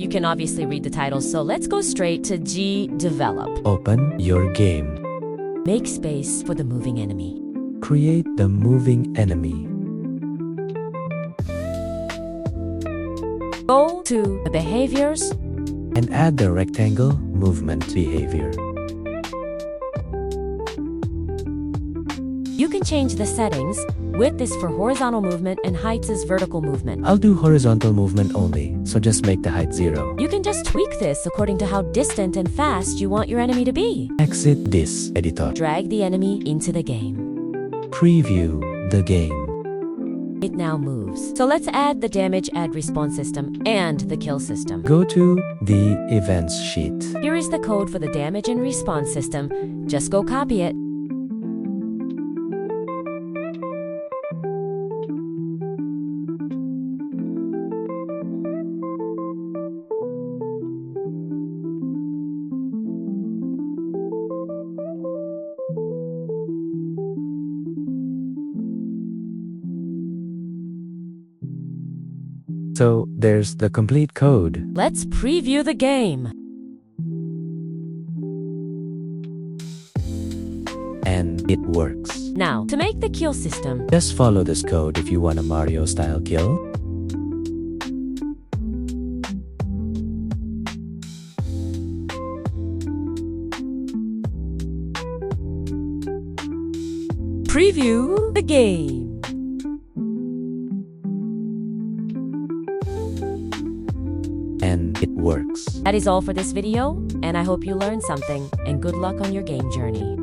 You can obviously read the titles, so let's go straight to Gdevelop. Open your game. Make space for the moving enemy. Create the moving enemy. Go to the behaviors And add the rectangle movement behavior. You can change the settings. Width is for horizontal movement and height is vertical movement. I'll do horizontal movement only, so just make the height 0. You can just tweak this according to how distant and fast you want your enemy to be. Exit this editor. Drag the enemy into the game. Preview the game. It now moves. So let's add the damage add respawn system and the kill system. Go to the events sheet. Here is the code for the damage and respawn system. Just go copy it. So there's the complete code. Let's preview the game. And it works. Now, to make the kill system, Just follow this code if you want a Mario-style kill. preview the game. And it works. That is all for this video, and I hope you learned something, and good luck on your game journey.